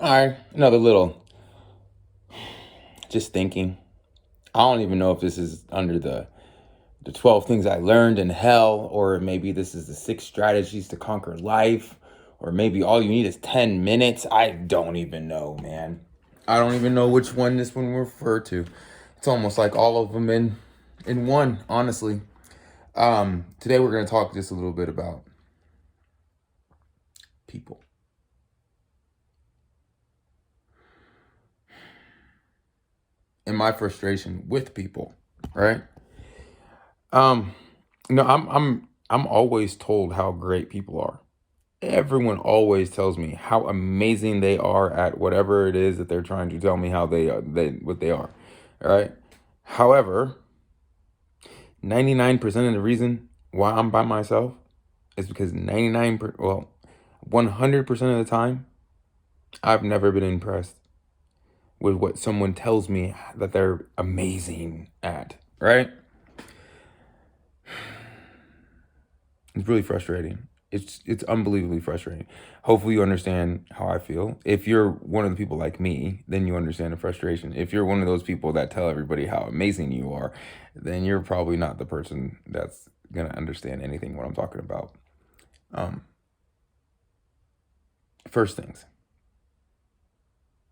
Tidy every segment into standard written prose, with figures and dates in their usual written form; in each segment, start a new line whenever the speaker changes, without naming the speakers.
All right, another little just thinking. I don't even know if this is under the 12 things I learned in hell, or maybe this is the 6 strategies to conquer life, or maybe all you need is 10 minutes. I don't even know, man. I don't even know which one this one will refer to. It's almost like all of them in one, honestly. Today we're going to talk just a little bit about people. And my frustration with people, right? Um, I'm always told how great people are. Everyone always tells me how amazing they are at whatever it is that they're trying to tell me how they are, what they are. All right. However, 99% of the reason why I'm by myself is because 100% of the time, I've never been impressed with what someone tells me that they're amazing at, right? It's really frustrating. It's unbelievably frustrating. Hopefully you understand how I feel. If you're one of the people like me, then you understand the frustration. If you're one of those people that tell everybody how amazing you are, then you're probably not the person that's gonna understand anything what I'm talking about. Um, First things.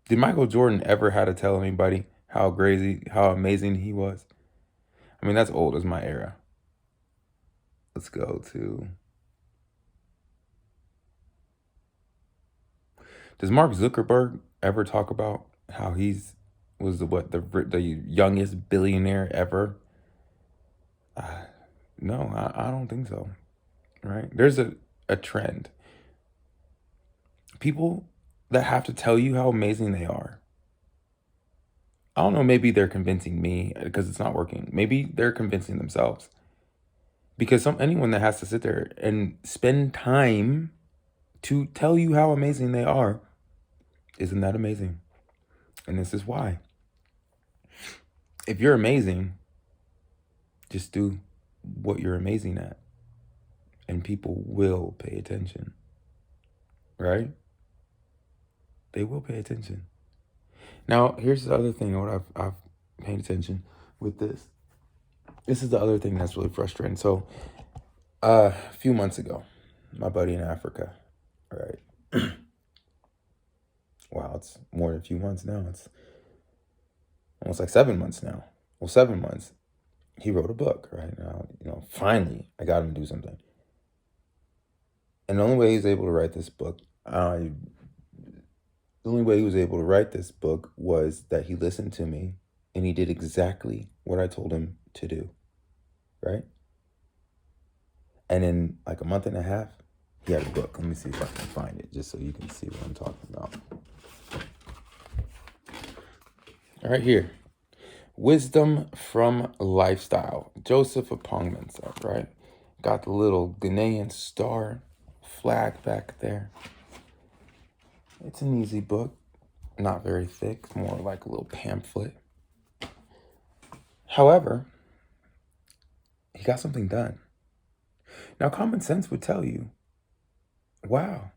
Did Michael Jordan ever had to tell anybody how crazy, how amazing he was? I mean, that's old as my era. Let's go to. Does Mark Zuckerberg ever talk about how he's was the youngest billionaire ever? Uh, no, I don't think so. Right? There's a trend. People that have to tell you how amazing they are. I don't know. Maybe they're convincing me because it's not working. Maybe they're convincing themselves. Because anyone that has to sit there and spend time to tell you how amazing they are, isn't that amazing? And this is why. If you're amazing, just do what you're amazing at, and people will pay attention, right? They will pay attention. Now, here's the other thing. What I've paid attention with this. This is the other thing that's really frustrating. So, a few months ago, my buddy in Africa, right? Wow, it's more than a few months now. It's almost like 7 months now. Well, 7 months. He wrote a book, right? Now, finally, I got him to do something. And the only way he's able to write this book, the only way he was able to write this book was that he listened to me and he did exactly what I told him to do, right? And in like a month and a half, he had a book. Let me see if I can find it just so you can see what I'm talking about. Right here. Wisdom from Lifestyle. Joseph Apongman, right? Got the little Ghanaian star flag back there. It's an easy book, not very thick, more like a little pamphlet. However, he got something done. Now, common sense would tell you, wow,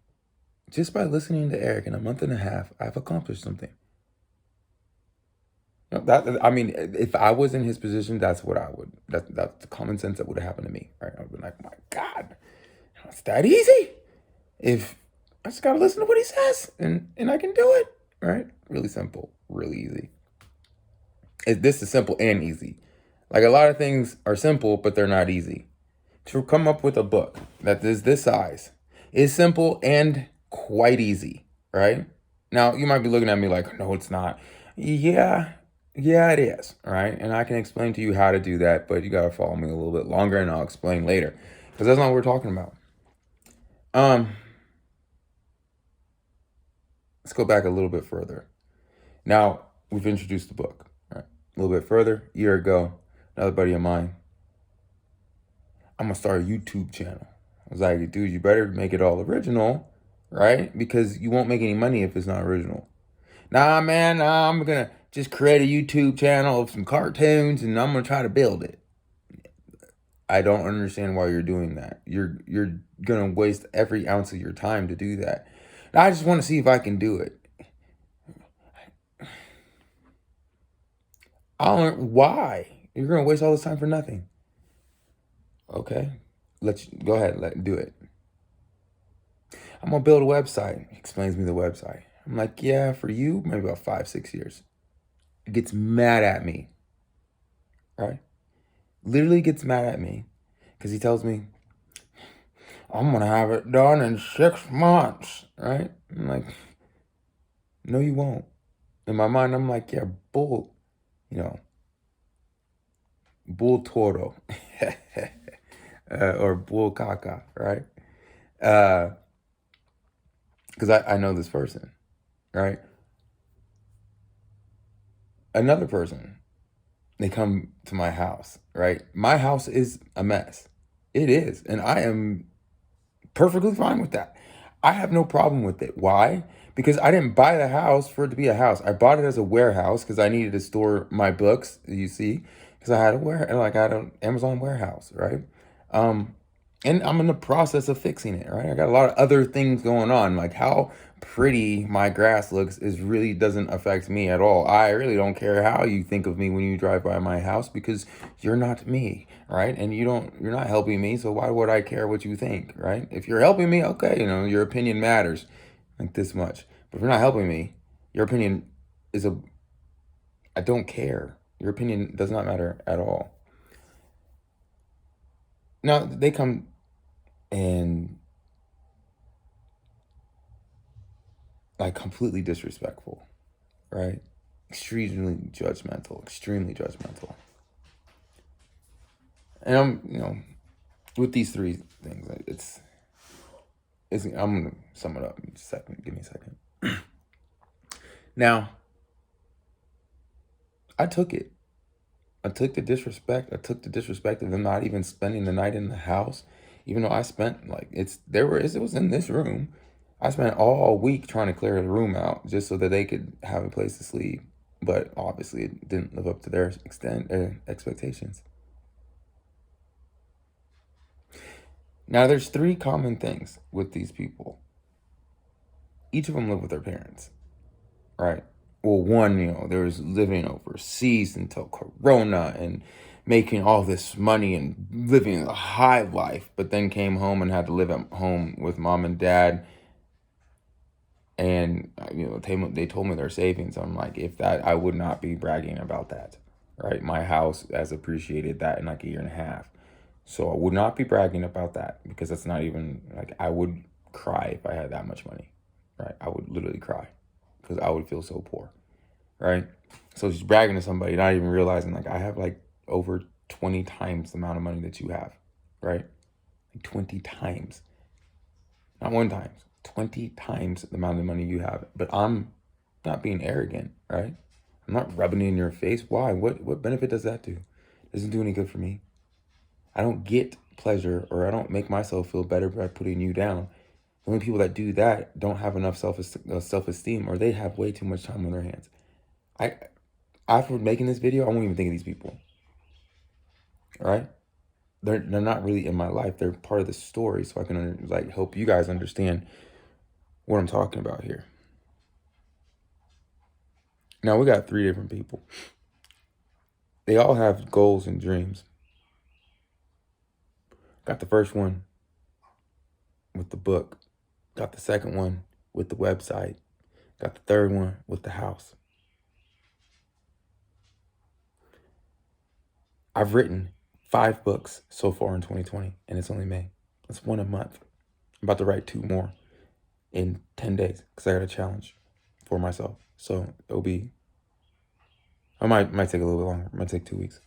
just by listening to Eric in a month and a half, I've accomplished something. I mean, if I was in his position, that's what I would. That's the common sense that would have happened to me. Right? I'd be like, my God, it's that easy. If I just gotta listen to what he says, and I can do it. Right? Really simple, really easy. This is simple and easy. Like a lot of things are simple, but they're not easy. To come up with a book that is this size is simple and quite easy, right? Now, you might be looking at me like, no, it's not. Yeah, it is, right? And I can explain to you how to do that, but you got to follow me a little bit longer and I'll explain later because that's not what we're talking about. Let's go back a little bit further. Now, we've introduced the book, right? A little bit further, a year ago, another buddy of mine, I'm gonna start a YouTube channel. I was like, dude, you better make it all original, right? Because you won't make any money if it's not original. Nah, man, I'm gonna just create a YouTube channel of some cartoons and I'm gonna try to build it. I don't understand why you're doing that. You're gonna waste every ounce of your time to do that. I just want to see if I can do it. I don't, why? You're going to waste all this time for nothing. Okay, go ahead, do it. I'm going to build a website. He explains me the website. I'm like, yeah, for you, maybe about 5-6 years. He gets mad at me, right? Literally gets mad at me because he tells me, I'm going to have it done in 6 months, right? I'm like, no, you won't. In my mind, I'm like, yeah, bull, bull toro or bull caca, right? Because I know this person, right? Another person, they come to my house, right? My house is a mess. It is. And I am perfectly fine with that. I have no problem with it. Why? Because I didn't buy the house for it to be a house. I bought it as a warehouse because I needed to store my books, you see, because I had I had an Amazon warehouse, right? Um, and I'm in the process of fixing it, right? I got a lot of other things going on, like how pretty my grass looks is really doesn't affect me at all. I really don't care how you think of me when you drive by my house because you're not me, right? And you're not helping me, so why would I care what you think, right? If you're helping me, okay, your opinion matters like this much. But if you're not helping me, your opinion is I don't care. Your opinion does not matter at all. Now, they come and like completely disrespectful, right? Extremely judgmental, extremely judgmental. And with these three things, I'm gonna sum it up in just a second. Give me a second. Now, I took it. I took the disrespect. I took the disrespect of them not even spending the night in the house, even though I spent it was in this room. I spent all week trying to clear the room out just so that they could have a place to sleep. But obviously, it didn't live up to their expectations. Now, there's three common things with these people. Each of them live with their parents, right? Well, one, there was living overseas until Corona and making all this money and living a high life, but then came home and had to live at home with mom and dad. And, they told me their savings. I'm like, if that, I would not be bragging about that, right? My house has appreciated that in like a year and a half. So I would not be bragging about that because that's not even I would cry if I had that much money, right? I would literally cry because I would feel so poor, right? So just bragging to somebody, not even realizing I have over 20 times the amount of money that you have, right? 20 times, not one time, 20 times the amount of money you have. But I'm not being arrogant, right? I'm not rubbing it in your face. Why? What benefit does that do? It doesn't do any good for me. I don't get pleasure, or I don't make myself feel better by putting you down. The only people that do that don't have enough self-esteem, or they have way too much time on their hands. After making this video, I won't even think of these people. All right? They're not really in my life. They're part of the story, so I can help you guys understand what I'm talking about here. Now, we got 3 different people. They all have goals and dreams. Got the first one with the book. Got the second one with the website. Got the third one with the house. I've written 5 books so far in 2020, and it's only May. That's 1 a month. I'm about to write 2 more in 10 days because I got a challenge for myself. So I might take a little bit longer. It might take 2 weeks,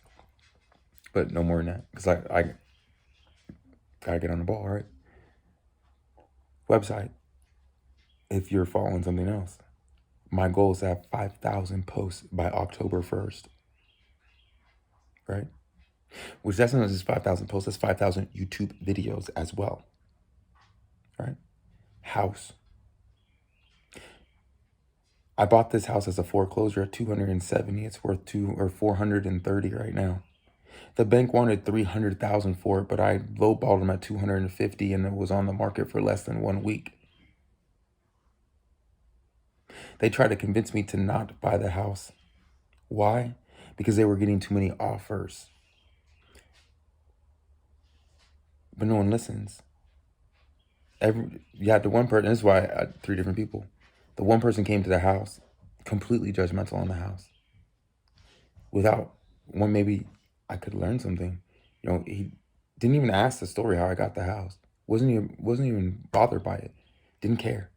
but no more than that because I gotta get on the ball, right? Website. If you're following something else, my goal is to have 5,000 posts by October 1st, right? Which that's not just 5,000 posts, that's 5,000 YouTube videos as well, right? House. I bought this house as a foreclosure at 270. It's worth 430 right now. The bank wanted 300,000 for it, but I lowballed them at 250, and it was on the market for less than 1 week. They tried to convince me to not buy the house. Why? because they were getting too many offers. But no one listens. You had the one person, this is why I had 3 different people. The one person came to the house, completely judgmental on the house. Without one, maybe I could learn something. He didn't even ask the story how I got the house. Wasn't even bothered by it. Didn't care.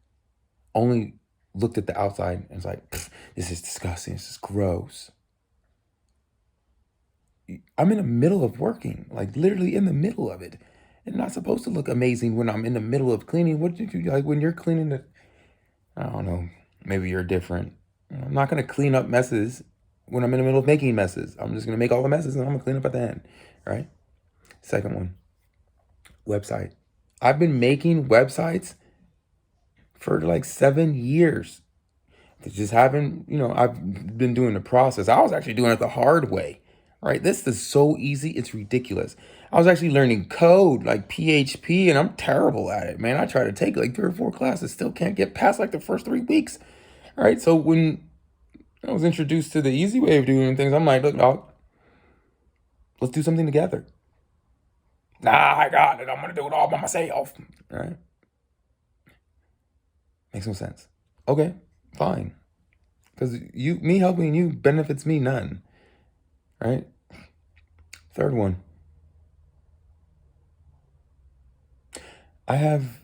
Only looked at the outside and was like, this is disgusting. This is gross. I'm in the middle of working, like literally in the middle of it. It's not supposed to look amazing when I'm in the middle of cleaning. What did you like when you're cleaning the, I don't know, maybe you're different. I'm not going to clean up messes when I'm in the middle of making messes. I'm just going to make all the messes and I'm going to clean up at the end, right? Second one, website. I've been making websites for like 7 years. Just haven't, I've been doing the process. I was actually doing it the hard way, right? This is so easy. It's ridiculous. I was actually learning code like PHP and I'm terrible at it, man. I try to take like 3 or 4 classes, still can't get past like the first 3 weeks. All right. So when I was introduced to the easy way of doing things, I'm like, look, dog, let's do something together. Nah, I got it. I'm going to do it all by myself. All right. Makes no sense. Okay, fine. Because me helping you benefits me none. Right? Third one. I have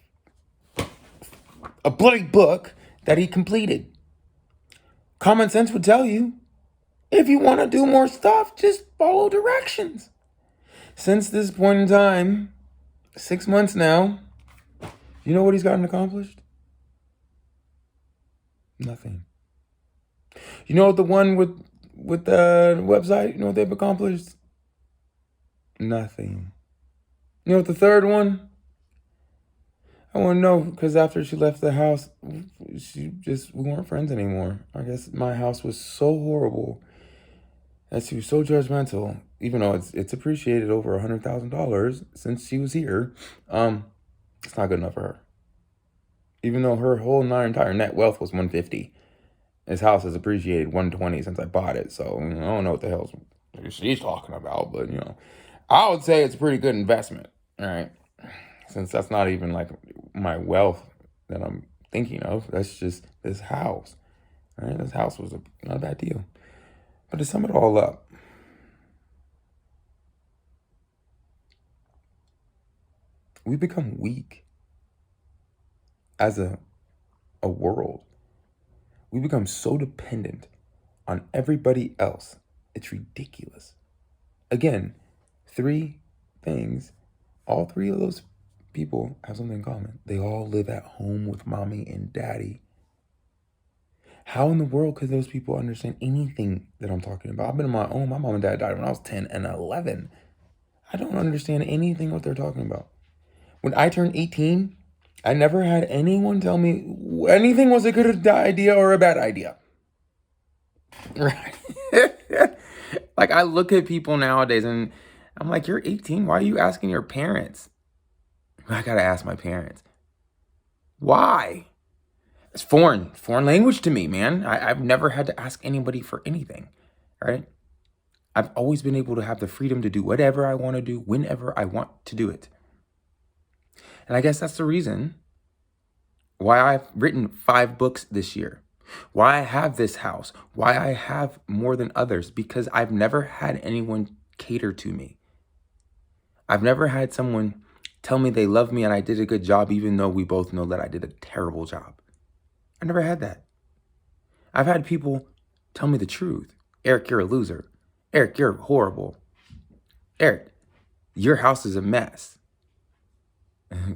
a bloody book that he completed. Common sense would tell you, if you want to do more stuff, just follow directions. Since this point in time, 6 months now, you know what he's gotten accomplished? Nothing. You know what the one with the website, you know what they've accomplished? Nothing. You know what the third one? I want to know, because after she left the house, we weren't friends anymore. I guess my house was so horrible that she was so judgmental, even though it's appreciated over $100,000 since she was here. It's not good enough for her. Even though her whole entire net wealth was 150, his house has appreciated 120 since I bought it. So I don't know what the hell she's talking about, but I would say it's a pretty good investment. All right. Since that's not even like my wealth that I'm thinking of, that's just this house. All right, this house was not a bad deal. But to sum it all up, we become weak as a world. We become so dependent on everybody else. It's ridiculous. Again, 3 things, all 3 of those people have something in common. They all live at home with mommy and daddy. How in the world could those people understand anything that I'm talking about? I've been on my own. My mom and dad died when I was 10 and 11. I don't understand anything what they're talking about. When I turned 18, I never had anyone tell me anything was a good idea or a bad idea. Right? Like, I look at people nowadays and I'm like, you're 18. Why are you asking your parents? I got to ask my parents. Why? It's foreign language to me, man. I've never had to ask anybody for anything, right? I've always been able to have the freedom to do whatever I want to do, whenever I want to do it. And I guess that's the reason why I've written 5 books this year, why I have this house, why I have more than others, because I've never had anyone cater to me. I've never had someone tell me they love me and I did a good job, even though we both know that I did a terrible job. I never had that. I've had people tell me the truth. Eric, you're a loser. Eric, you're horrible. Eric, your house is a mess.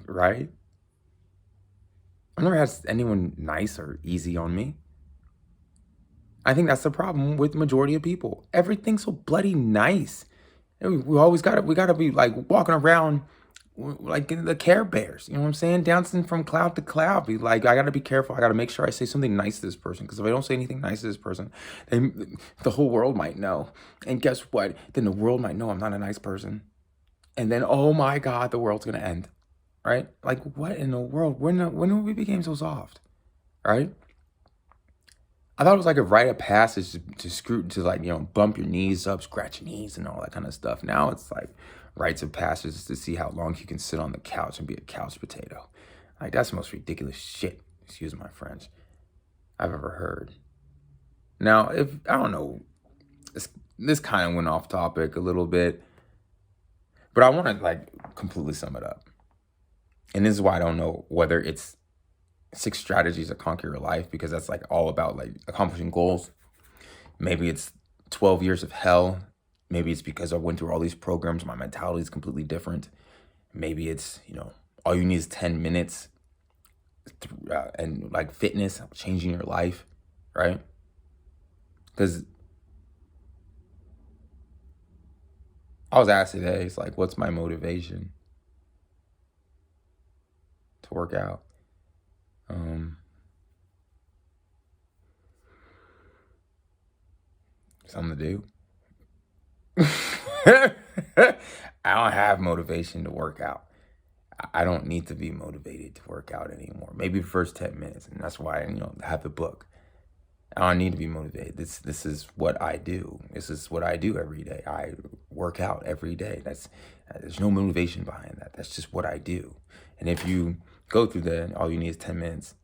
Right? I've never had anyone nice or easy on me. I think that's the problem with the majority of people. Everything's so bloody nice. We always gotta be like walking around like the Care Bears, you know what I'm saying? Dancing from cloud to cloud. Be like, I gotta be careful. I gotta make sure I say something nice to this person, because if I don't say anything nice to this person, then the whole world might know. And guess what? Then the world might know I'm not a nice person. And then, oh my God, the world's gonna end, right? Like, what in the world? When we became so soft, right? I thought it was like a rite of passage to screw to like, bump your knees up, scratch your knees and all that kind of stuff. Now it's like rites of passage to see how long you can sit on the couch and be a couch potato. Like that's the most ridiculous shit, excuse my French, I've ever heard. Now, if I don't know, this kind of went off topic a little bit, but I want to like completely sum it up. And this is why I don't know whether it's 6 strategies to conquer your life, because that's like all about like accomplishing goals. Maybe it's 12 years of hell. Maybe it's because I went through all these programs. My mentality is completely different. Maybe it's, all you need is 10 minutes and like fitness, changing your life, right? Because I was asked today, it's like, what's my motivation to work out? Something to do. I don't have motivation to work out. I don't need to be motivated to work out anymore. Maybe the first 10 minutes. And that's why, I have the book. I don't need to be motivated. This is what I do. This is what I do every day. I work out every day. There's no motivation behind that. That's just what I do. And if you go through that, all you need is 10 minutes,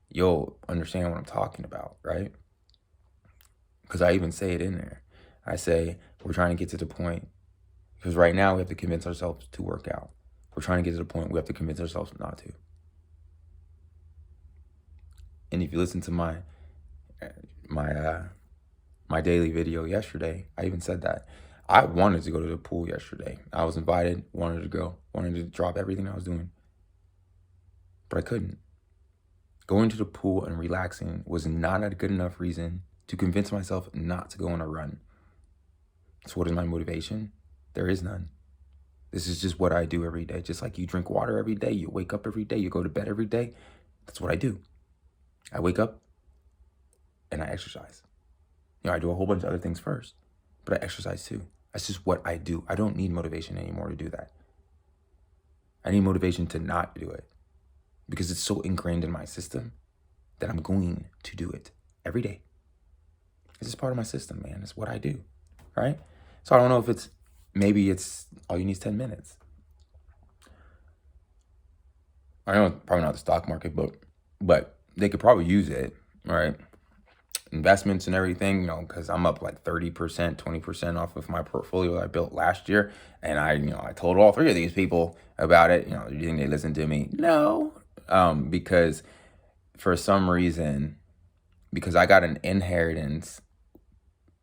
you'll understand what I'm talking about, right? Because I even say it in there. I say, we're trying to get to the point, because right now we have to convince ourselves to work out. We're trying to get to the point we have to convince ourselves not to. And if you listen to my daily video yesterday, I even said that. I wanted to go to the pool yesterday. I was invited, wanted to go, wanted to drop everything I was doing. But I couldn't. Going to the pool and relaxing was not a good enough reason to convince myself not to go on a run. So what is my motivation? There is none. This is just what I do every day. Just like you drink water every day, you wake up every day, you go to bed every day. That's what I do. I wake up and I exercise. I do a whole bunch of other things first, but I exercise too. That's just what I do. I don't need motivation anymore to do that. I need motivation to not do it, because it's so ingrained in my system that I'm going to do it every day. It's just part of my system, man. It's what I do, right? So I don't know if maybe it's all you need is 10 minutes. I know it's probably not the stock market, but they could probably use it, right? Investments and everything, because I'm up like 30%, 20% off of my portfolio I built last year. And I told all 3 of these people about it. Do you think they listened to me? No. Because for some reason, because I got an inheritance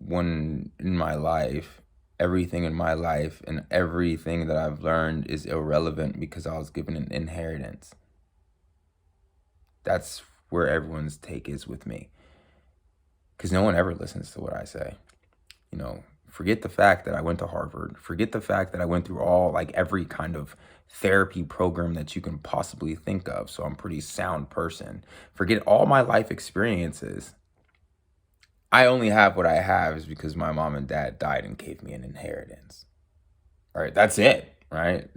in my life, everything in my life and everything that I've learned is irrelevant because I was given an inheritance. That's where everyone's take is with me. Because no one ever listens to what I say. Forget the fact that I went to Harvard. Forget the fact that I went through every kind of therapy program that you can possibly think of. So I'm a pretty sound person. Forget all my life experiences. I only have what I have is because my mom and dad died and gave me an inheritance. All right, that's it, right?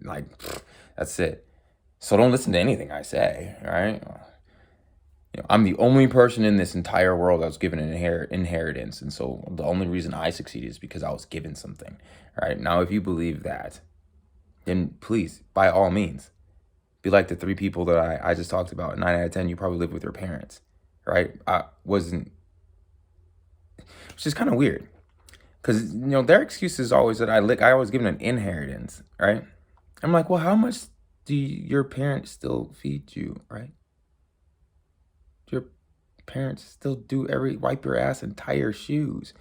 That's it. So don't listen to anything I say, right? I'm the only person in this entire world that was given an inheritance. And so the only reason I succeeded is because I was given something, right? Now, if you believe that, then please, by all means, be like the 3 people that I just talked about. 9 out of 10, you probably live with your parents, right? Which is kind of weird. Because, their excuse is always that I was given an inheritance, right? I'm like, well, how much do your parents still feed you, right? Your parents still wipe your ass and tie your shoes.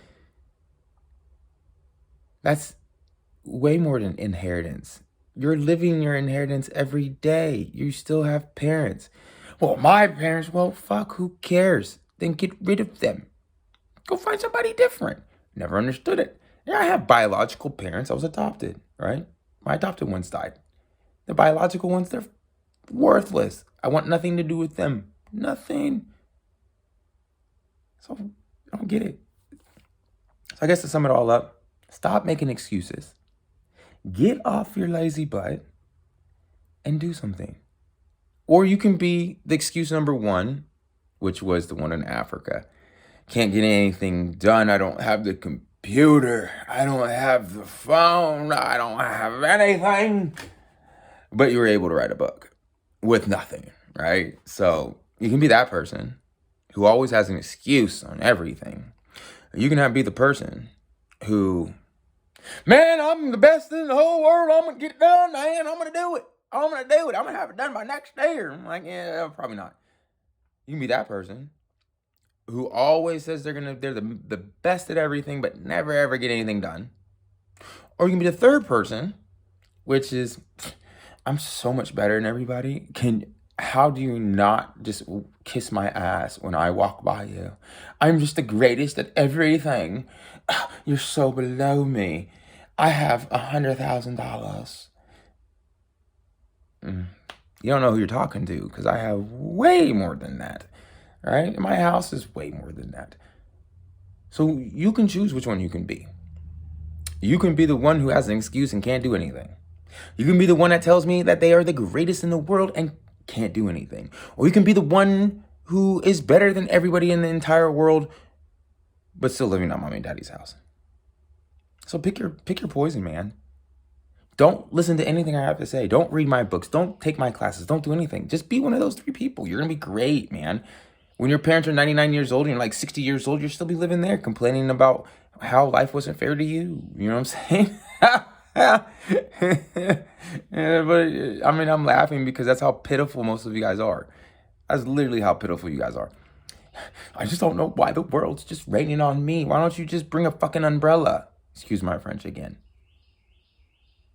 That's way more than inheritance. You're living your inheritance every day. You still have parents. Well, my parents, well, fuck, who cares? Then get rid of them. Go find somebody different. Never understood it. Yeah, I have biological parents. I was adopted, right? My adopted ones died. The biological ones, they're worthless. I want nothing to do with them. Nothing. So I don't get it. So I guess to sum it all up, stop making excuses. Get off your lazy butt and do something. Or you can be the excuse number 1, which was the one in Africa. can't get anything done. I don't have the computer. I don't have the phone. I don't have anything. But you were able to write a book with nothing, right? So you can be that person who always has an excuse on everything. You can be the person who, man, I'm the best in the whole world. I'm going to get it done, man. I'm going to do it. I'm going to do it. I'm going to have it done by next year. I'm like, yeah, probably not. You can be that person who always says they're the best at everything, but never ever get anything done. Or you can be the third person, which is, I'm so much better than everybody. How do you not just kiss my ass when I walk by you? I'm just the greatest at everything. You're so below me. I have $100,000. You don't know who you're talking to, because I have way more than that, right? My house is way more than that. So you can choose which one you can be. You can be the one who has an excuse and can't do anything. You can be the one that tells me that they are the greatest in the world and can't do anything. Or you can be the one who is better than everybody in the entire world, but still living at mommy and daddy's house. So pick your poison, man. Don't listen to anything I have to say. Don't read my books. Don't take my classes. Don't do anything. Just be one of those 3 people. You're going to be great, man. When your parents are 99 years old and you're like 60 years old, you'll still be living there complaining about how life wasn't fair to you. You know what I'm saying? Yeah, but I mean, I'm laughing because that's how pitiful most of you guys are. That's literally how pitiful you guys are. I just don't know why the world's just raining on me. Why don't you just bring a fucking umbrella? Excuse my French again.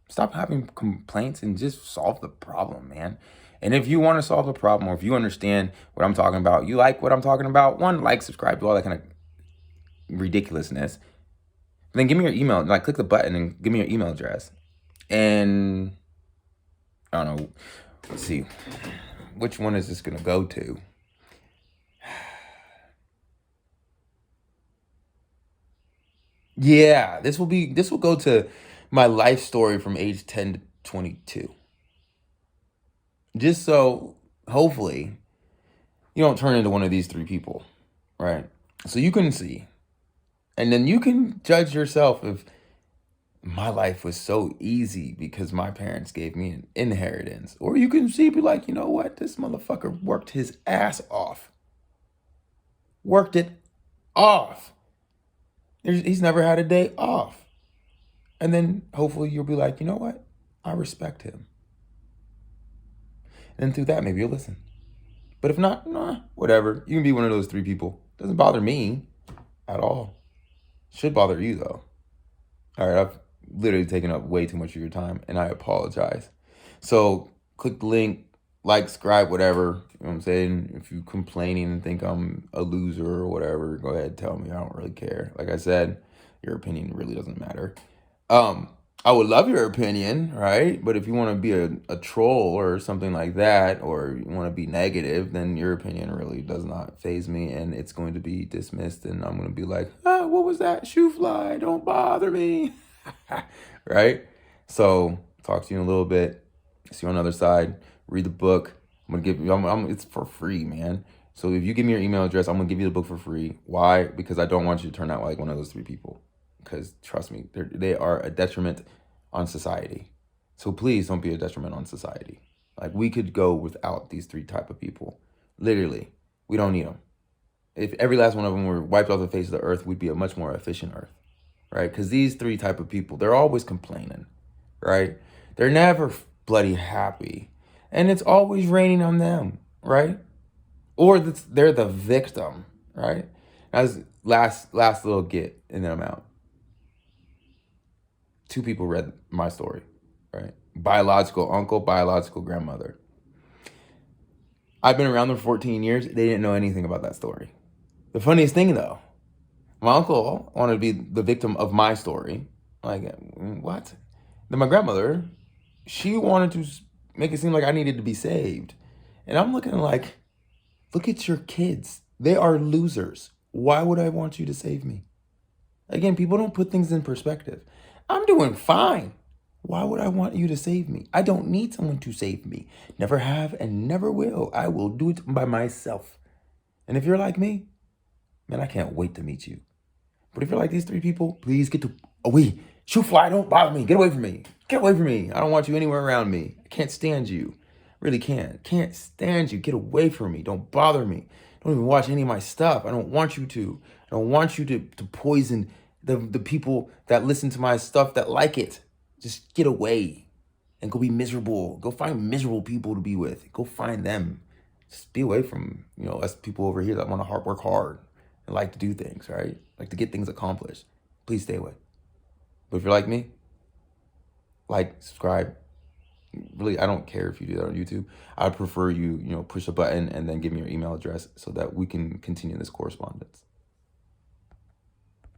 Stop having complaints and just solve the problem, man. And if you want to solve the problem, or if you understand what I'm talking about, you like what I'm talking about, one, like, subscribe, do all that kind of ridiculousness. Then give me your email. Like, click the button and give me your email address. And I don't know. Let's see. Which one is this going to go to? Yeah, this will go to my life story from age 10 to 22. Just so, hopefully, you don't turn into one of these 3 people, right? So you can see. And then you can judge yourself if my life was so easy because my parents gave me an inheritance. Or you can see, be like, you know what? This motherfucker worked his ass off. Worked it off. He's never had a day off. And then hopefully you'll be like, you know what? I respect him. And through that, maybe you'll listen. But if not, nah, whatever. You can be one of those 3 people. Doesn't bother me at all. Should bother you, though. All right, I've literally taken up way too much of your time, and I apologize. So click the link, like, subscribe, whatever. You know what I'm saying? If you're complaining and think I'm a loser or whatever, go ahead, tell me. I don't really care. Like I said, your opinion really doesn't matter. I would love your opinion, right? But if you want to be a troll or something like that, or you want to be negative, then your opinion really does not faze me, and it's going to be dismissed, and I'm going to be like, what was that? Shoe fly, don't bother me. Right? So, talk to you in a little bit. See you on the other side. Read the book. I'm going to give you, it's for free, man. So if you give me your email address, I'm going to give you the book for free. Why? Because I don't want you to turn out like one of those 3 people. Because trust me, they are a detriment on society. So please don't be a detriment on society. Like, we could go without these 3 type of people. Literally, we don't need them. If every last one of them were wiped off the face of the earth, we'd be a much more efficient earth, right? Because these 3 type of people, they're always complaining, right? They're never bloody happy. And it's always raining on them, right? Or they're the victim, right? As last little get, and then I'm out. 2 people read my story, right? Biological uncle, biological grandmother. I've been around them for 14 years. They didn't know anything about that story. The funniest thing, though, my uncle wanted to be the victim of my story. Like, what? Then my grandmother, she wanted to make it seem like I needed to be saved. And I'm looking like, look at your kids. They are losers. Why would I want you to save me? Again, people don't put things in perspective. I'm doing fine. Why would I want you to save me? I don't need someone to save me. Never have and never will. I will do it by myself. And if you're like me, man, I can't wait to meet you. But if you're like these 3 people, please get away. Shoot fly, don't bother me. Get away from me. Get away from me. I don't want you anywhere around me. I can't stand you. Really can't. Can't stand you. Get away from me. Don't bother me. Don't even watch any of my stuff. I don't want you to. I don't want you to poison the people that listen to my stuff that like it. Just get away and go be miserable. Go find miserable people to be with. Go find them. Just be away from, us people over here that want to work hard and like to do things, right? Like to get things accomplished. Please stay away. But if you're like me, like, subscribe. Really, I don't care if you do that on YouTube. I prefer you, push a button and then give me your email address so that we can continue this correspondence.